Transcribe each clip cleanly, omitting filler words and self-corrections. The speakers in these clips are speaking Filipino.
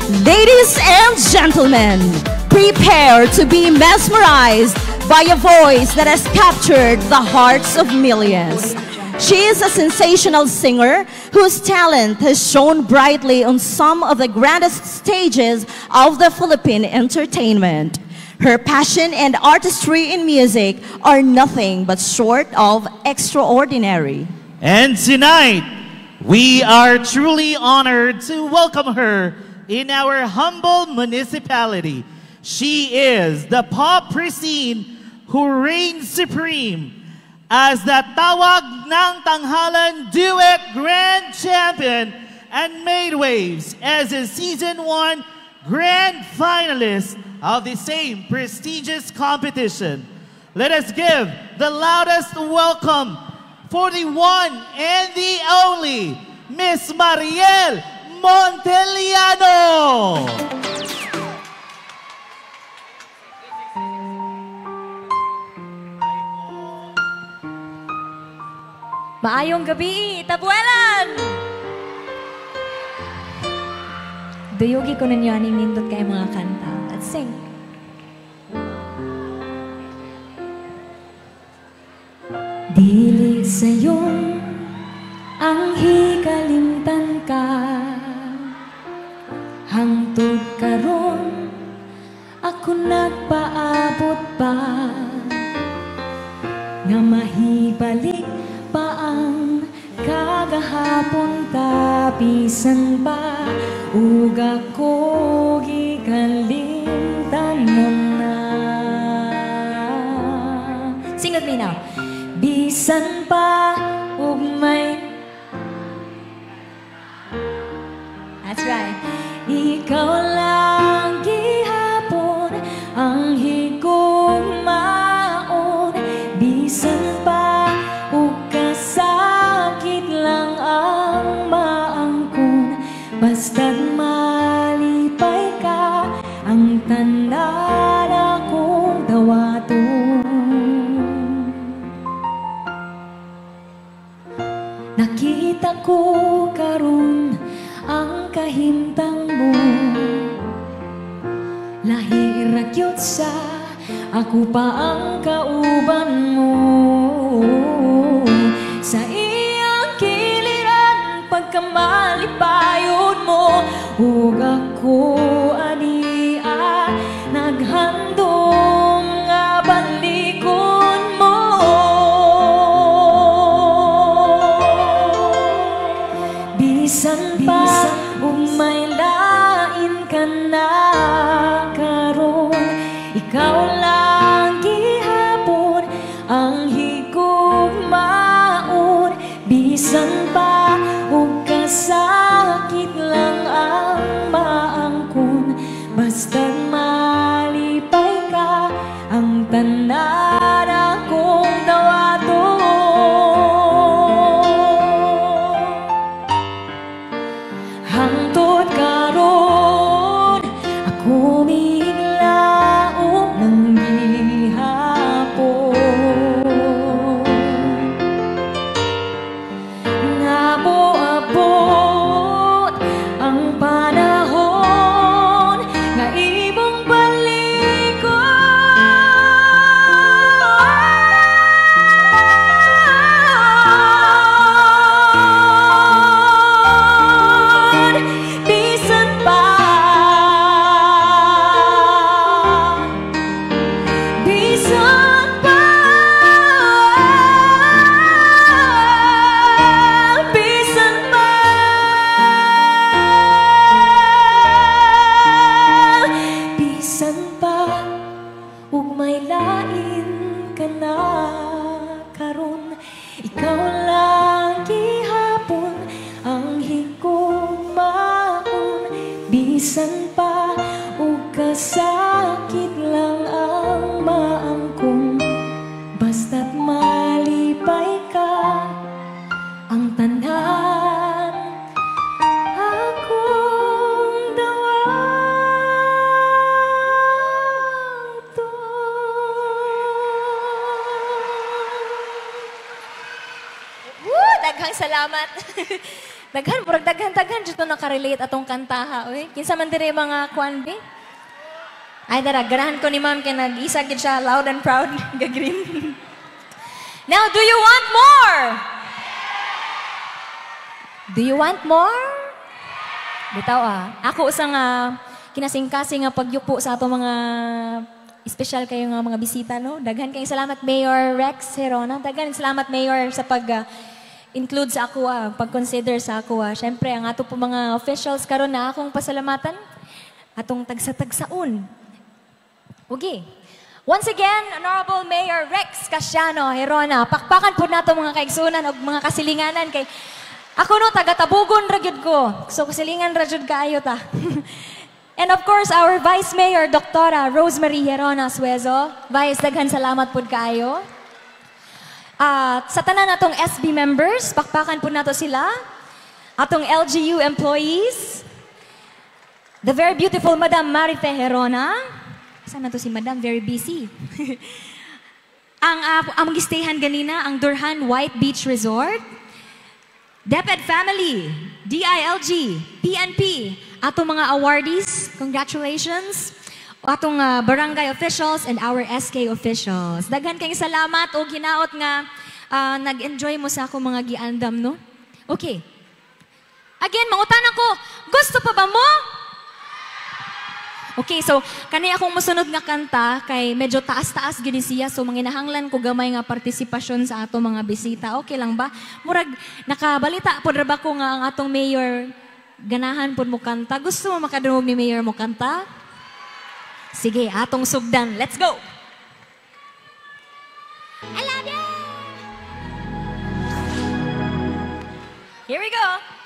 Ladies and gentlemen, prepare to be mesmerized by a voice that has captured the hearts of millions. She is a sensational singer whose talent has shone brightly on some of the grandest stages of the Philippine entertainment. Her passion and artistry in music are nothing but short of extraordinary. And tonight, we are truly honored to welcome her in our humble municipality. She is the pop pristine who reigns supreme as the Tawag ng Tanghalan Duet Grand Champion and made waves as a Season 1 Grand Finalist of the same prestigious competition. Let us give the loudest welcome for the one and the only Miss Mariel Monteliano. Maayong gabi, tabuelan! Duyugi ko ninyo aning nindot kay mga kanta. Let's sing. Dili sa'yong ang hikalimtan ka, hangtod karon ako nagpaabot pa, nga mahibalik pa ang kagahapon ta, bisan pa ug ako gikalimtan mo na. Sing with me now. Bisan pa ug may, that's right, ikaw lang gihapon ang higugmaon, bisan pa ug kasakit lang ang maangkon, basta't malipay ka ang tanan akong dawaton. Nakita ko karon ang kahimtang mo, lahi ra gyud sa ako pa ang kauban mo. Sa iyang kiliran pagkamalipayod mo, ug ako ania naghandom nga balikon mo. Bisan pa ug may lain ka na karon, ikaw lang gihapon ang higugmaon, bisan pa ug kasakit lang ang maangkon, basta't malipay ka ang tanan akong dawaton. Hangtod karon ako miglaom ng gihapon, nabuabot ang panahon nga imong balikon. Bisan pa, bisan pa, bisan pa, bisan pa ug may lain ka na karon, ikaw lang gihapon ang higugmaon, bisan pa ug kasakit lang ang maangkon, basta't malipay ka ang tanan akong dawaton. Woo! Daghang salamat. daghan dito nakarelate atong kantaha. Uy, kinsa man dire mga kwan, be? Ay, dara, ganahan ko ni ma'am kaya nag-isa gid siya, loud and proud, gagreen. Now, do you want more? Do you want more? Bitaw Ako usang kinasing-kasing nga pagyupo sa ato mga special kayo nga mga bisita, no? Daghan kayong salamat, Mayor Rex Herona. Daghan salamat, Mayor, sa pag-include sa ako, pag-consider sa ako. Siyempre, ang ato po mga officials karon na akong pasalamatan, atong tagsa-tagsaon. Okay. Once again, Honorable Mayor Rex Casiano Herona, pakpakan po nato mga kaigsunan o mga kasilinganan kay ako no, taga-tabugon ra gyud ko. So kasilingan ra gyud kaayo ta. And of course, our Vice Mayor, Dr. Rosemary Herona Suezo. Vice, daghan salamat po kaayo. Sa tanan natong SB members, pakpakan po nato sila. Atong LGU employees. The very beautiful Madam Marife Herona. Saan na to si Madam? Very busy. ang gistayhan ganina, ang Durhan White Beach Resort. DepEd Family, DILG, PNP, atong mga awardees, congratulations. Atong barangay officials and our SK officials. Daghan kayong salamat o ginaot nga nag-enjoy mo sa akong mga giandam, no? Okay. Again, mangutanan ko, gusto pa ba mo? Okay, so kanay akong musunod nga kanta kay medyo taas-taas gini siya, so manginahanglan ko gamay nga partisipasyon sa ato mga bisita. Okay lang ba? Murag nakabalita pod ra ba ko nga ang atong mayor ganahan pod mo kanta. Gusto mo makadungog ni mayor mo kanta? Sige, atong sugdan. Let's go. I love you. Here we go.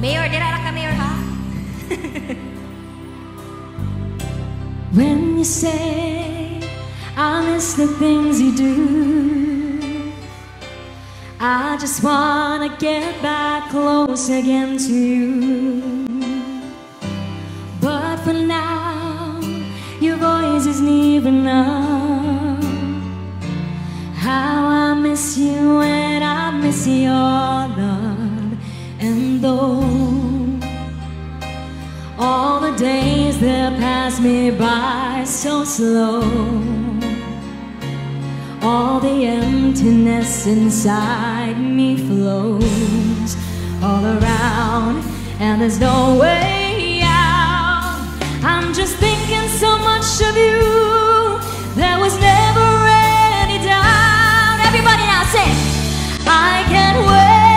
Mayor, dirara ka, Mayor, ha? When you say I miss the things you do, I just wanna get back close again to you. But for now, your voice isn't even enough. How I miss you and I miss your love. And though all the days that pass me by so slow, all the emptiness inside me flows all around, and there's no way out. I'm just thinking so much of you. There was never any doubt. Everybody now sing. I can't wait.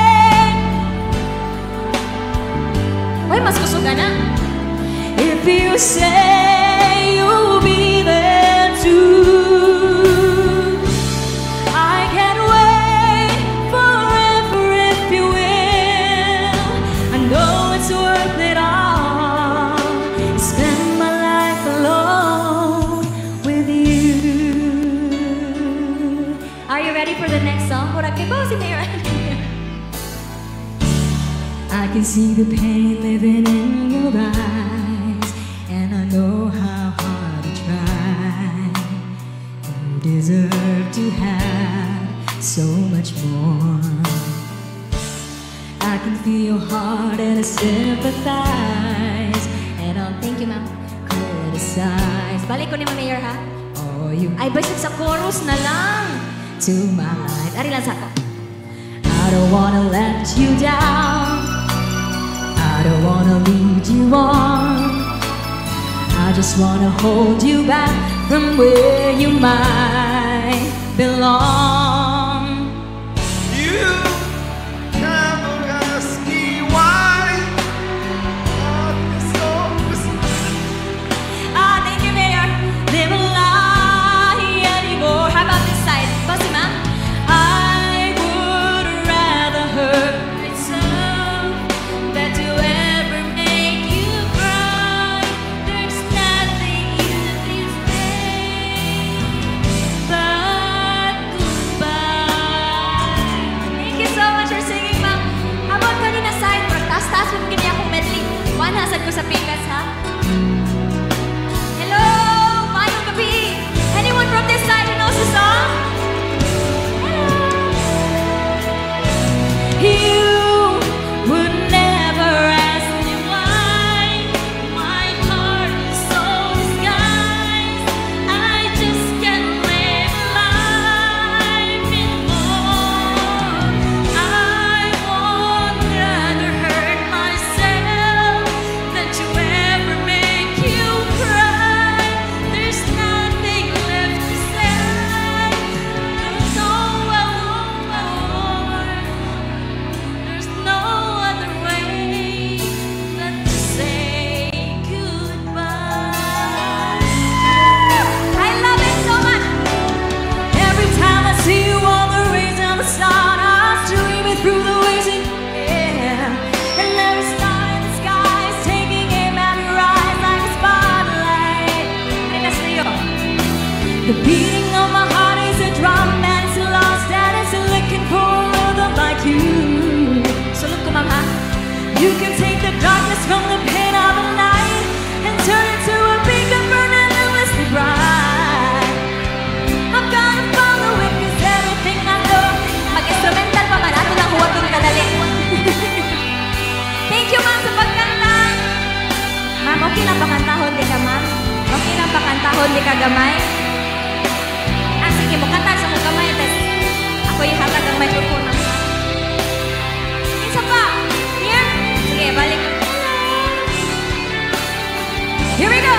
Uy, mas gusto ka na. If you say you'll be there too, I can't wait forever if you will. I know it's worth it all. Spend my life alone with you. Are you ready for the next song? What I can go si Mayor. I can see the pain living in your eyes, and I know how hard you try. You deserve to have so much more. I can feel your heart and I sympathize, and I'll thank you, ma'am, criticize. Balik ko ni Mayor, ha? Oh, you. Ay, basic sa chorus na lang. To my mind. Ari lang sa ako. I don't wanna let you down. I don't wanna lead you on. I just wanna hold you back from where you might belong. You never ask me why. Thank you, Mayor. Never lie anymore. How about this side? Bossy, ma'am? I would rather hurt myself than to ever make you cry. There's nothing you can say but The beating of my heart is a drum and it's lost and it's looking for a rhythm like you. So look, mama, you can take the darkness from the pain of the night and turn it to a beacon burning endlessly bright. I'm gonna follow it 'cause everything I know. Mag-instrumental pa man, ano lang huwag kong kadali. Thank you, ma'am, sa pagkanta. Ma'am, okay lang pakantahon di ka, ma'am? Okay lang pakantahon di ka gamay? Ah, sige mo, kanta sa mong gamay, tas ako yung hatag ang microphone ng ma'am. Isa pa! Here? Sige, balik. Here we go!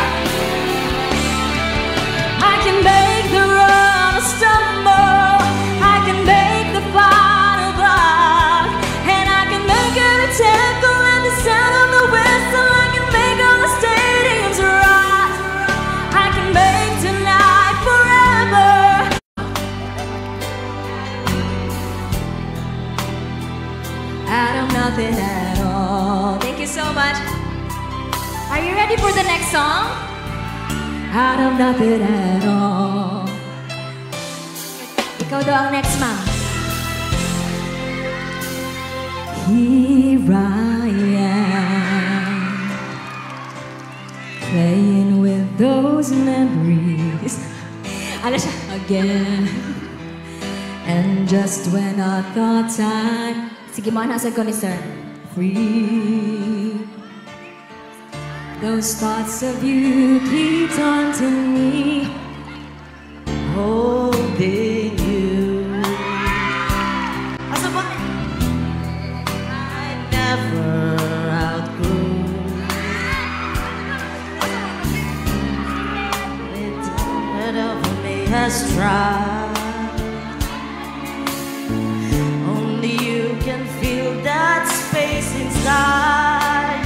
I can make the run stumble, I can make the final block, and I can make it a temple and the sound of the whistle. I can make all the stadiums rock. I can make tonight forever. Out of nothing at all. Thank you so much. Are you ready for the next song? Out of nothing at all. Ikaw daw ang next, ma'am. Here I am, playing with those memories. Ano siya? Again. And just when I thought time, sige mo, nasa ko ni sir. Free. Those thoughts of you keep taunting me, holding you. I never outgrew. It over me has tried. Only you can feel that space inside.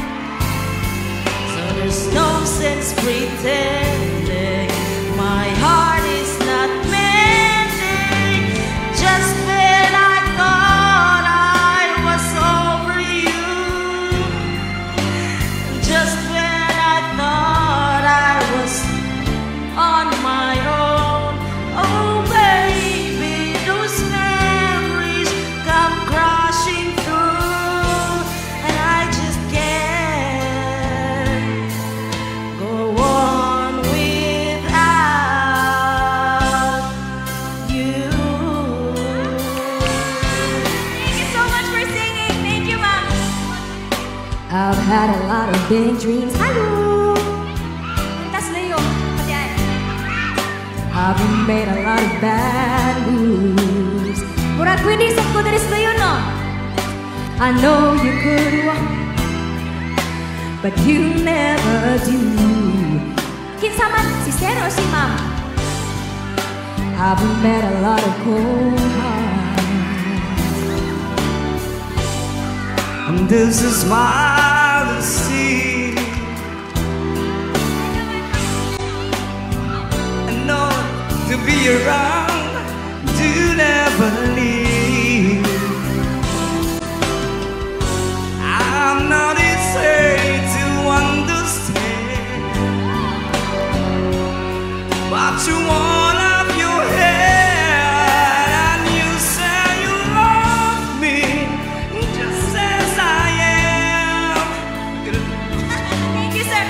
There's no sense pretending my heart is not mending. Just when I thought I was over you, just when I thought I was on my own. Oh baby, those memories come crashing through, and I just can't go on without you. Thank you so much for singing. Thank you, ma'am. I've had a lot of big dreams. Hello. Tas layo. Pati ay. I've made a lot of bad moves. Murag pwede sa ko daris layo, no? I know you could walk, but you never do. Kinsa man, si Sir or si Ma'am? I've met a lot of cold hearts. And this is my deceit. I know to be around, to never leave. I'm not easy to understand, but you all of your head and you say you love me just as I am. Thank you, sir.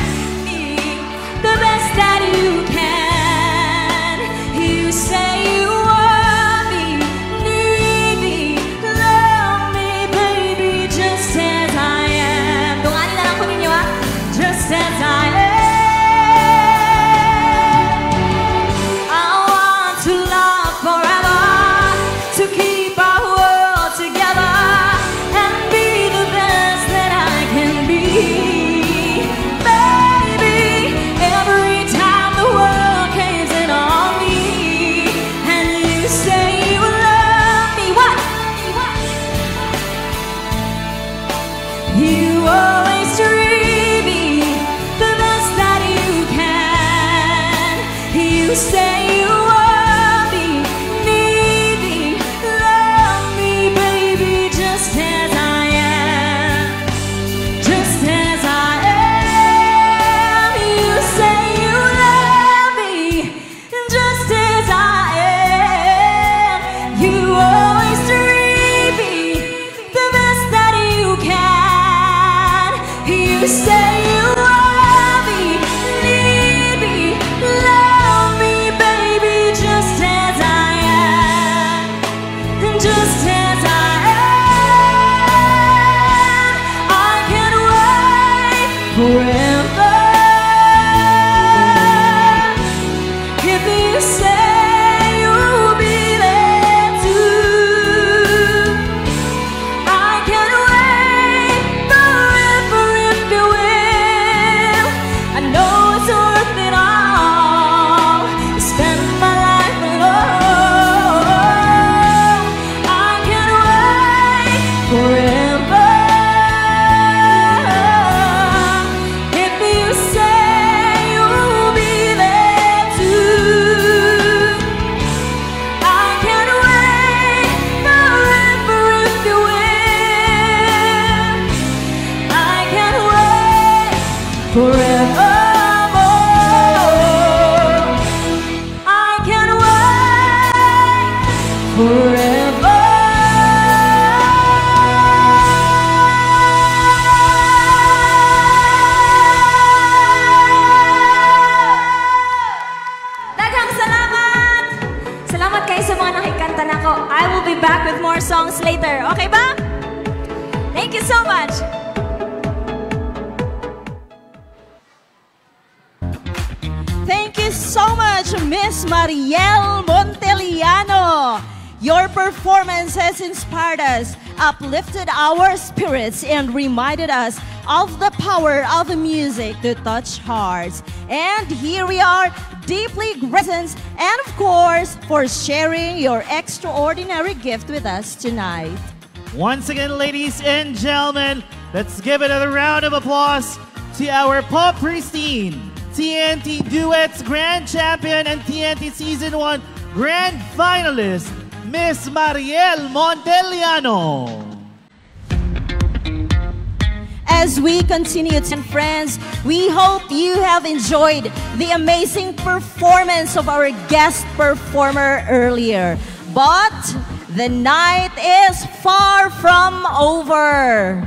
The best that you can. You say you want me, need me, love me, baby, just as I am. Tunganin na lang po ninyo, ha? Just as I am. I want to love forever, to keep our world together and be the best that I can be. Baby, every time the world caves in on me and you say you love me, what? You always treat me the best that you can. You say you want me, need me, love me, baby, just as I am. Just as I am. You say you love me, just as be back with more songs later. Okay ba? Thank you so much. Thank you so much, Miss Mariel Monteliano. Your performance has inspired us, uplifted our spirits, and reminded us of the power of music to touch hearts. And here we are, deeply grateful, and of course, for sharing your extraordinary gift with us tonight. Once again, ladies and gentlemen, let's give another round of applause to our Pop Pristine TNT Duets Grand Champion and TNT Season 1 Grand Finalist, Miss Mariel Monteliano. As we continue, and friends, we hope you have enjoyed the amazing performance of our guest performer earlier. But the night is far from over.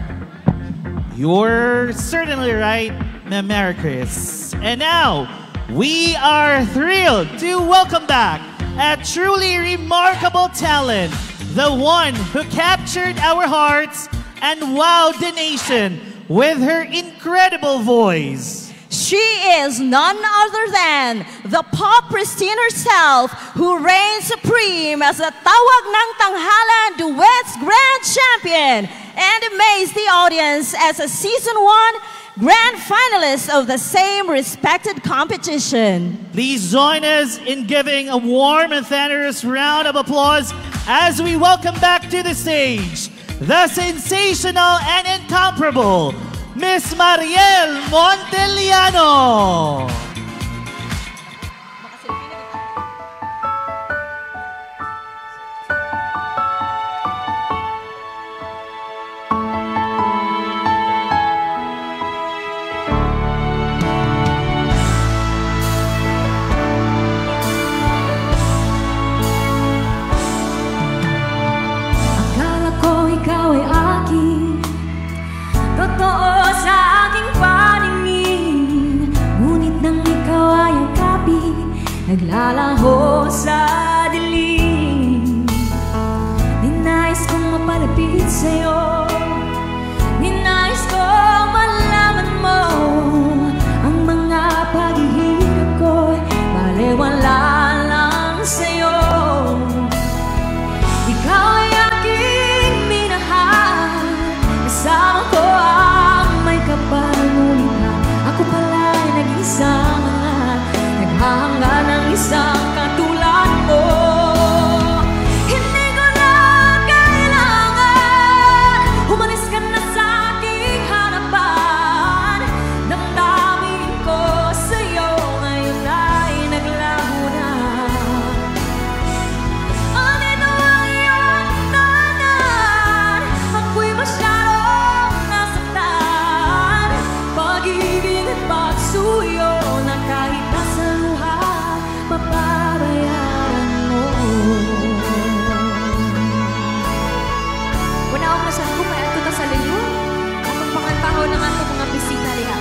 You're certainly right, Merry Chris. And now, we are thrilled to welcome back a truly remarkable talent, the one who captured our hearts and wowed the nation with her incredible voice. She is none other than the Pop Pristine herself, who reigns supreme as the Tawag ng Tanghalan Duets Grand Champion and amazed the audience as a Season 1 Grand Finalist of the same respected competition. Please join us in giving a warm and thunderous round of applause as we welcome back to the stage the sensational and incomparable Miss Mariel Monteliano. Akala ko ikaw ay akin, totoo sa aking paningin. Ngunit nang ikaw ay angkapin, naglalaho sa dilim. Ninais kong mapalapit sa'yo, ninais kong malaman mo ang mga paghihirap ko'y balewala lang sa'yo. Ikaw ay aking minahal, kasama ko ang may kapal. Ngunit na ako pala'y nag-isang naghahanga ng isang katulad mo. Hindi ko na kailangan umalis ka na sa aking harapan. Damdamin ko sa'yo ngayon ay naglaho na. Andito ang iyong tanan, ako'y masyadong nasaktan. Pag-ibig at pagsuyo na kahit nasa luha, mapabayaran mo. Una akong nasangko, kaya ito na sa layo. Atong pangantaho ng ato mga bisita liha.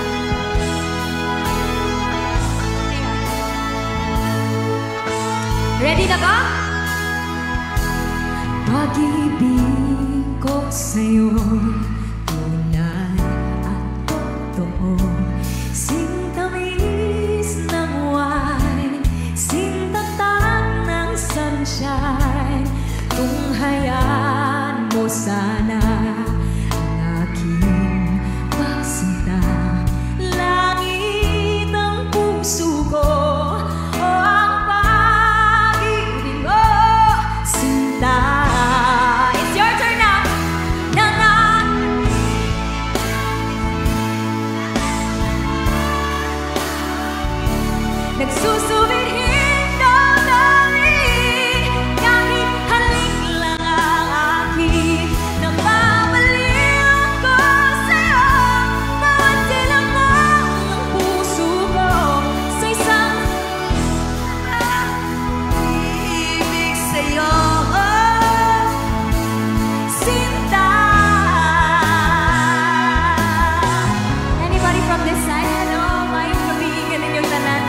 Ready na ka? Pag-ibig ko sa'yo, tunay at totoo. Sintamis ng wine, sintatag ng sunshine. Tunghayaan mo sana ang aking pagsinta. Langit ang puso ko, o ang pag-ibig mo, sinta. It's your turn now. Na-na. Nagsusubidhin damdamin, kahit halik lang ang akin. Napapaliw ko sa'yo, bawat silamang ng puso ko sa isang pag-ibig sa'yo, sinta. Anybody from this side? Hello, may kabihin ka ninyong tanan.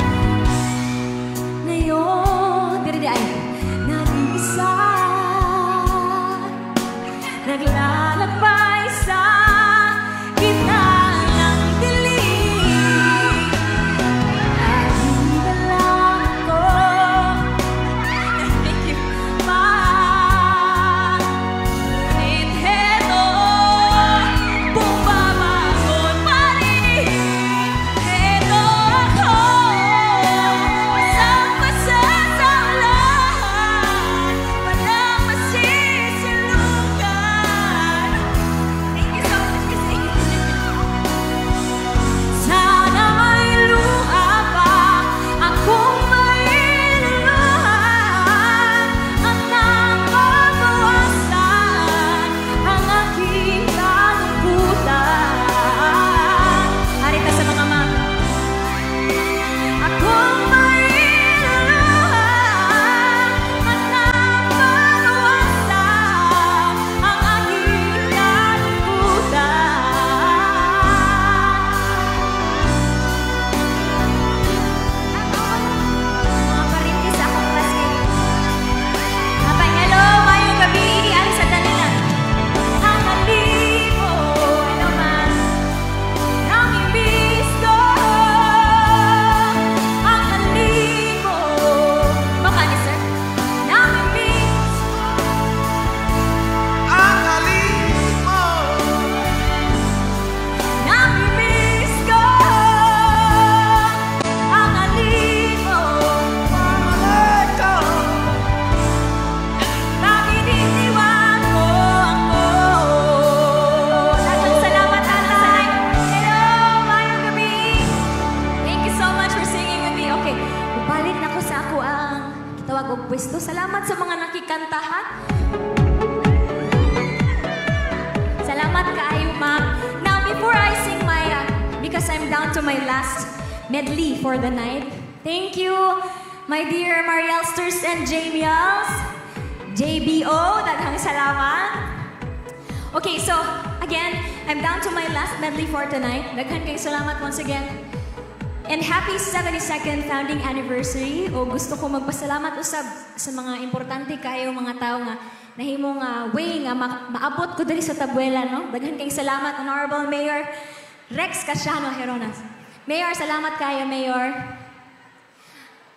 ako ang kitawag og pwesto. Salamat sa mga nakikanta, ha? Salamat kaayo, ma'am. Now, before I sing my, because I'm down to my last medley for the night, thank you, my dear Marielsters and Jamiels. JBO, daghang salamat. Okay, so, again, I'm down to my last medley for tonight. Daghan kayong salamat once again. And happy 72nd founding anniversary. O gusto ko magpasalamat usab sa mga importante kayo mga tao nga nahimong way nga maabot ko dali sa tabuela, no? Daghan kayong salamat, Honorable Mayor Rex Casiano Heronas. Mayor, salamat kayo, Mayor.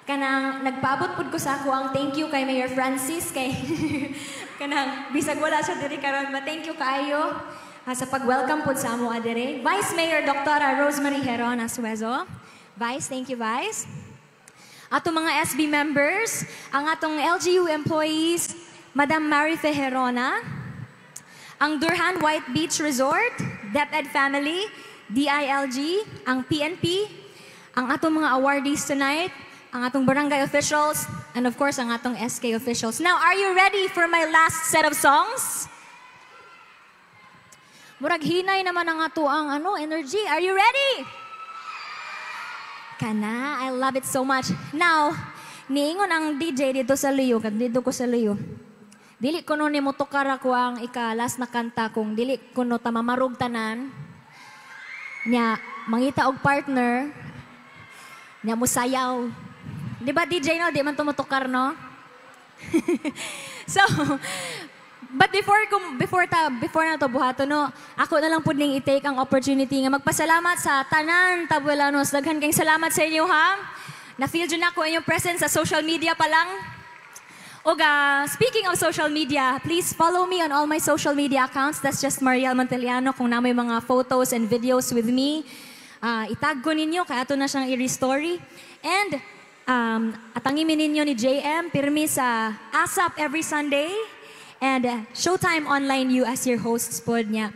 Kanang nagpaabot pud ko sa ako ang thank you kay Mayor Francis kay kanang bisag wala siya diri karon, but thank you kaayo sa pag-welcome pud sa amo adire. Vice Mayor Dr. Rosemary Heron Asuezo. Vice, thank you, Vice. Ato mga SB members, ang atong LGU employees, Madam Marife Herona, ang Durhan White Beach Resort, DepEd Family, DILG, ang PNP, ang atong mga awardees tonight, ang atong barangay officials, and of course, ang atong SK officials. Now, are you ready for my last set of songs? Murag hinay naman ang ato ang energy. Are you ready? Kana, I love it so much. Now, niingon ang DJ dito sa Liyo, dito ko sa Liyo. Dili ko no ni motokar ako ang ika-last na kanta kung dili ko no tamamarog tanan. Nya, mangita og partner, nya musayaw. Di ba DJ no? Di man tumutokar, no? So, but before na to buhato, no, ako na lang po ning i-take ang opportunity nga magpasalamat sa tanan Tabuelanos. Daghan kayong salamat sa inyo, ha? Na-feel dyan ako inyong presence sa social media pa lang. O speaking of social media, please follow me on all my social media accounts. That's just Mariel Monteliano. Kung na may mga photos and videos with me, itag ko ninyo, kaya ito na siyang i-restory. And atangimin ninyo ni JM, pirmi sa ASAP every Sunday, and Showtime Online You as your hosts pod niya.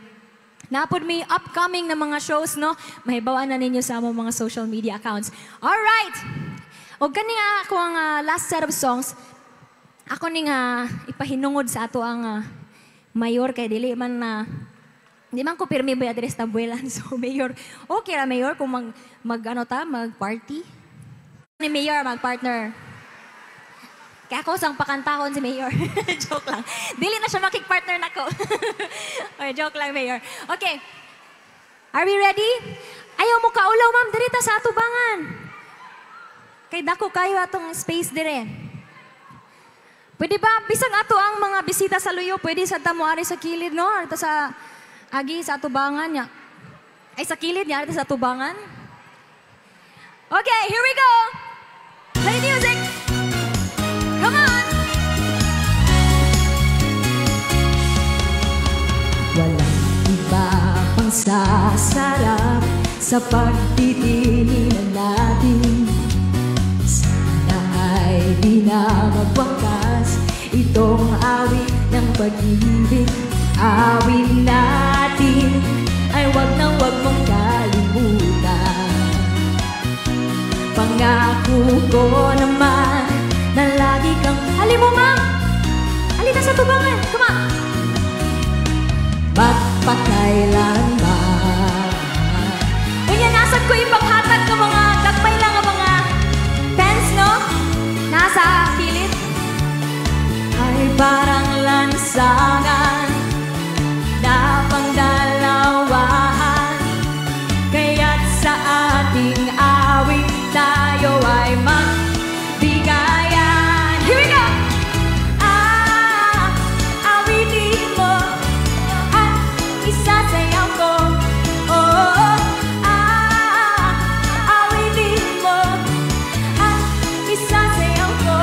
Napod may upcoming na mga shows, no? Mahibawaan na ninyo sa among mga social media accounts. Alright! O gani nga ako ang last set of songs, ako ning ipahinungod sa ato ang mayor kay dili man di man ko pirmi ba address tabuelan. So mayor, okay ra mayor kung mag-party. Ni Mayor, mag-partner. Kaya ako sang pakantahon si Mayor. Joke lang. Dili na siya makik-partner na ko. Okay, joke lang, Mayor. Okay. Are we ready? Ayaw mo kaulaw, ma'am. Dirita sa atubangan. Kay dako kayo atong space dire. Pwede ba, bisang ato ang mga bisita sa Luyo, pwede sa tamuari sa kilid, no? Arita sa agi sa atubangan niya. Ay, sa kilid niya, arita sa atubangan. Okay, here we go! Play music! Come on! Walang iba pang sasarap sa pagtitingin natin. Sana ay di na magwakas itong awit ng pag-ibig. Awit natin ay wag na wag mong kalimutan. Pangako ko naman na lagi kang halimo, ma'am! Halika sa tubangan! Come on! Magpakailanman. Unya, nasad ko ipaghatag ng mga gagmay lang ang mga fans, no? Nasa pilit. Ay parang lansangan na pangdalawahan. Kaya't sa ating awit tayo ay magbigayan. Here we go! Awitin mo at isasayaw ko. Awitin mo at isasayaw ko.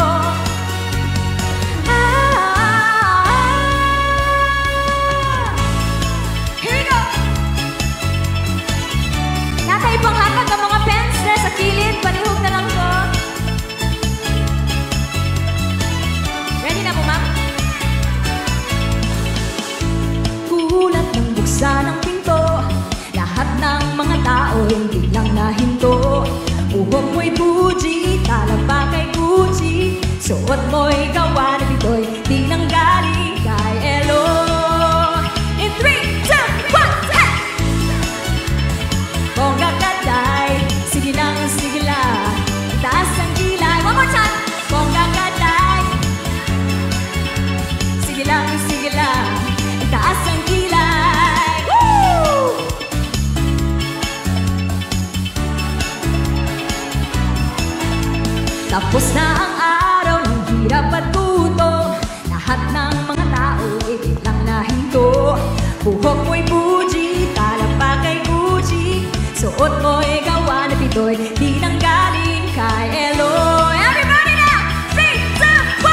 Tapos na ang araw ng hirap at gutom. Lahat ng mga tao ay biglang nahinto. Buhok mo'y Fuji, talapa kay Gucci. Suot mo'y gawa na pitoy, di nang galing kay Eloy. Everybody now! 3, 2,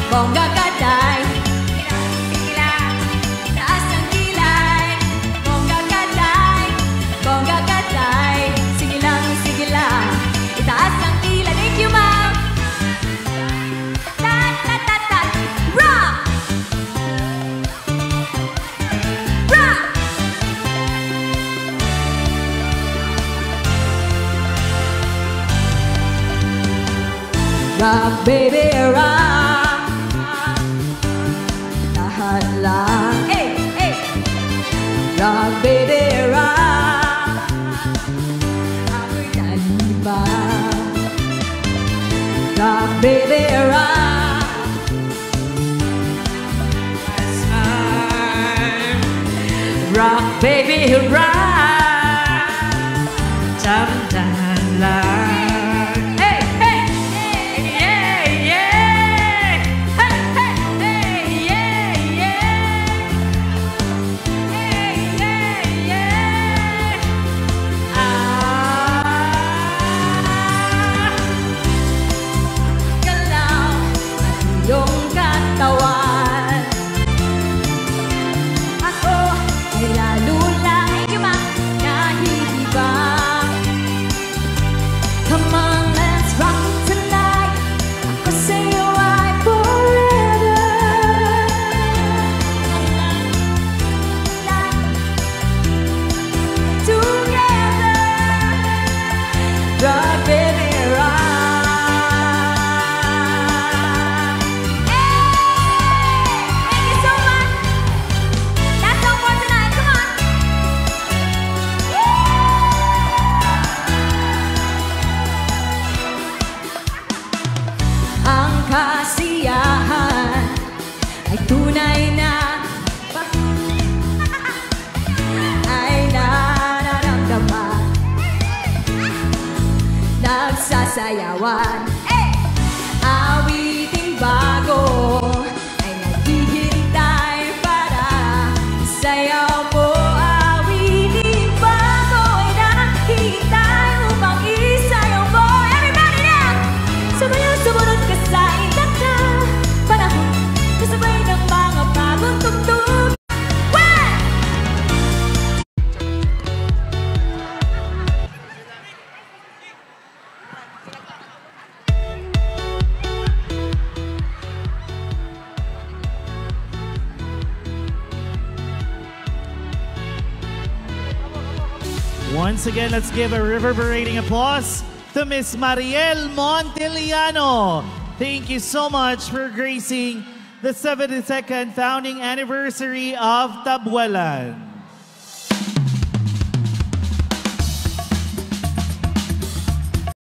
1! Bongga kaday, taas ang kilay. Bongga kaday, sige lang, itaas ang kilay. Thank you, ma'am! Tat, rock! Rock! Rock, baby, rock. Lahat lang. Hey, hey. Rock, baby, rock. Ako'y naliba. Rock, baby, rock. Last time. Rock, baby, rock. Dahan-dahan lang. Kasiyahan ay tunay na ay nararamdaman. Nagsasayawan, awiting bago ay naghihintay para isayaw mo. Awiting bago ay naghihintay upang isayaw mo. Everybody now! Sumayaw, sumunod ka sa itak na panahon, kasabay ng mga bagong tugtog. Once again, let's give a reverberating applause to Miss Mariel Montiliano. Thank you so much for gracing the 72nd founding anniversary of Tabuelan.